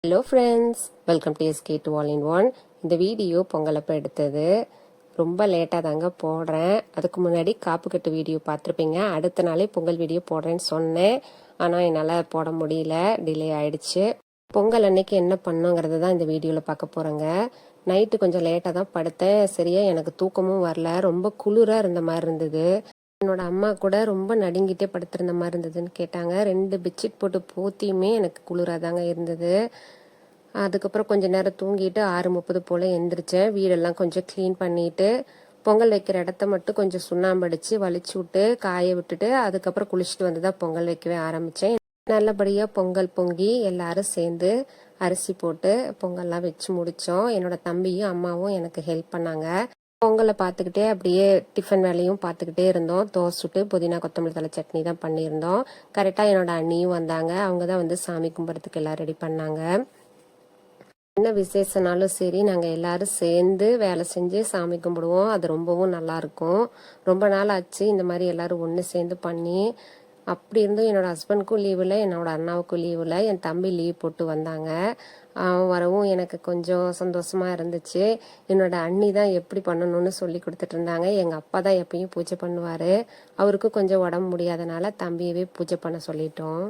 Hello friends, welcome to SK to all in one. இந்த video பொங்கலப்போ எடுத்தது. ரொம்ப லேட்டாக தாங்க போடுறேன். அதுக்கு முன்னாடி காப்பு கட்டு வீடியோ பார்த்துருப்பீங்க. அடுத்த நாளே பொங்கல் வீடியோ போடுறேன்னு சொன்னேன். ஆனால் என்னால் போட முடியல, டிலே ஆயிடுச்சு. பொங்கல் அன்னைக்கு என்ன பண்ணுங்கிறது தான் இந்த வீடியோவில் பார்க்க போகிறேங்க. நைட்டு கொஞ்சம் லேட்டாக தான் படுத்தேன். சரியா எனக்கு தூக்கமும் வரல, ரொம்ப குளிராக இருந்த மாதிரி இருந்தது. என்னோட அம்மா கூட ரொம்ப நடுங்கிட்டே படுத்திருந்த மாதிரி இருந்ததுன்னு கேட்டாங்க. 2 பெட்ஷீட் போட்டு போத்தியுமே எனக்கு குளிராக தாங்க இருந்தது. அதுக்கப்புறம் கொஞ்சம் நேரம் தூங்கிட்டு 6:30 போல் எந்திரிச்சேன். வீடெல்லாம் கொஞ்சம் க்ளீன் பண்ணிட்டு பொங்கல் வைக்கிற இடத்த மட்டும் கொஞ்சம் சுண்ணாம்பு அடித்து வலிச்சு விட்டு காய விட்டுட்டு அதுக்கப்புறம் குளிச்சுட்டு வந்து தான் பொங்கல் வைக்கவே ஆரம்பித்தேன். நல்லபடியாக பொங்கல் பொங்கி எல்லாரும் சேர்ந்து அரிசி போட்டு பொங்கல்லாம் வச்சு முடித்தோம். என்னோட தம்பியும் அம்மாவும் எனக்கு ஹெல்ப் பண்ணாங்க. பொங்கலை பார்த்துக்கிட்டே அப்படியே டிஃபன் வேலையும் பார்த்துக்கிட்டே இருந்தோம். தோசை சுட்டு புதினா கொத்தமல்லி தலை சட்னி தான் பண்ணியிருந்தோம். கரெக்டாக என்னோட அண்ணியும் வந்தாங்க. அவங்க தான் வந்து சாமி கும்பிட்றதுக்கு எல்லாம் ரெடி பண்ணாங்க. என்ன விசேஷனாலும் சரி, நாங்கள் எல்லாரும் சேர்ந்து வேலை செஞ்சு சாமி கும்பிடுவோம். அது ரொம்பவும் நல்லாயிருக்கும். ரொம்ப நாள் ஆச்சு இந்த மாதிரி எல்லாரும் ஒன்று சேர்ந்து பண்ணி. அப்படி இருந்தும் என்னோட ஹஸ்பண்டுக்கும் லீவ் இல்லை, என்னோட அண்ணாவுக்கும் லீவ் இல்லை. என் தம்பி லீவ் போட்டு வந்தாங்க. அவன் வரவும் எனக்கு கொஞ்சம் சந்தோஷமா இருந்துச்சு. என்னோட அண்ணி தான் எப்படி பண்ணணும்னு சொல்லி கொடுத்துட்டு இருந்தாங்க. எங்கள் அப்பா தான் எப்பயும் பூஜை பண்ணுவார். அவருக்கும் கொஞ்சம் உடம்பு முடியாதனால தம்பியவே பூஜை பண்ண சொல்லிட்டோம்.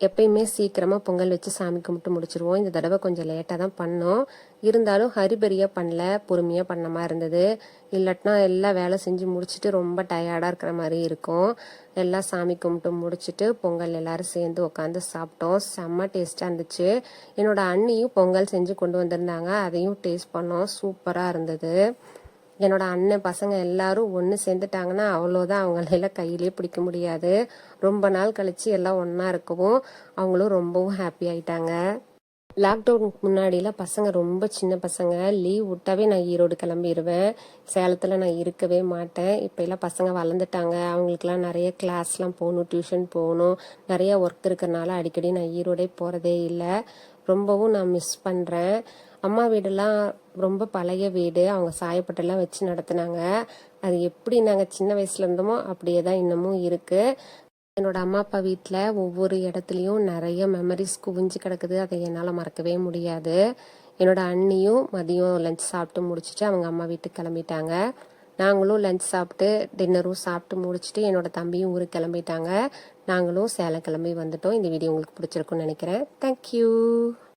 எப்பயுமே சீக்கிரமாக பொங்கல் வச்சு சாமி கும்பிட்டு முடிச்சிருவோம். இந்த தடவை கொஞ்சம் லேட்டாக தான் பண்ணோம். இருந்தாலும் ஹரிபரியாக பண்ணல, பொறுமையாக பண்ண மாதிரி இருந்தது. இல்லாட்டினா எல்லாம் வேலை செஞ்சு முடிச்சுட்டு ரொம்ப டயர்டாக இருக்கிற மாதிரி இருக்கும். எல்லாம் சாமி கும்பிட்டு முடிச்சுட்டு பொங்கல் எல்லாரும் சேர்ந்து உட்காந்து சாப்பிட்டோம். செம்ம டேஸ்ட்டாக இருந்துச்சு. என்னோட அண்ணியும் பொங்கல் செஞ்சு கொண்டு வந்திருந்தாங்க. அதையும் டேஸ்ட் பண்ணோம். சூப்பராக இருந்தது. என்னோட அண்ணன் பசங்க எல்லாரும் ஒன்று சேர்ந்துட்டாங்கன்னா அவ்வளோதான், அவங்களெல்லாம் கையிலேயே பிடிக்க முடியாது. ரொம்ப நாள் கழிச்சு எல்லாம் ஒன்றா இருக்கவும் அவங்களும் ரொம்பவும் ஹாப்பி ஆயிட்டாங்க. லாக்டவுனுக்கு முன்னாடிலாம் பசங்க ரொம்ப சின்ன பசங்க. லீவ் விட்டாவே நான் ஈரோடு கிளம்பிடுவேன். சேலத்தில் நான் இருக்கவே மாட்டேன். இப்போ எல்லாம் பசங்க வளர்ந்துட்டாங்க. அவங்களுக்குலாம் நிறைய கிளாஸ்லாம் போகணும், டியூஷன் போகணும், நிறைய ஒர்க் இருக்கிறனால அடிக்கடி நான் ஈரோடே போகிறதே இல்லை. ரொம்பவும் நான் மிஸ் பண்ணுறேன். அம்மா வீடெல்லாம் ரொம்ப பழைய வீடு. அவங்க சாயப்பட்டெல்லாம் வச்சு நடத்துனாங்க. அது எப்படி நாங்கள் சின்ன வயசுல இருந்தோமோ அப்படியே தான் இன்னமும் இருக்குது. என்னோட அம்மா அப்பா வீட்டில் ஒவ்வொரு இடத்துலையும் நிறைய மெமரிஸ் குவிஞ்சு கிடக்குது. அதை என்னால் மறக்கவே முடியாது. என்னோட அண்ணியும் மதியம் லஞ்ச் சாப்பிட்டு முடிச்சுட்டு அவங்க அம்மா வீட்டுக்கு கிளம்பிட்டாங்க. நாங்களும் லஞ்ச் சாப்பிட்டு டின்னரும் சாப்பிட்டு முடிச்சுட்டு என்னோட தம்பியும் ஊருக்கு கிளம்பிட்டாங்க. நாங்களும் சேலம் கிளம்பி வந்துட்டோம். இந்த வீடியோ உங்களுக்கு பிடிச்சிருக்குன்னு நினைக்கிறேன். தேங்க்யூ.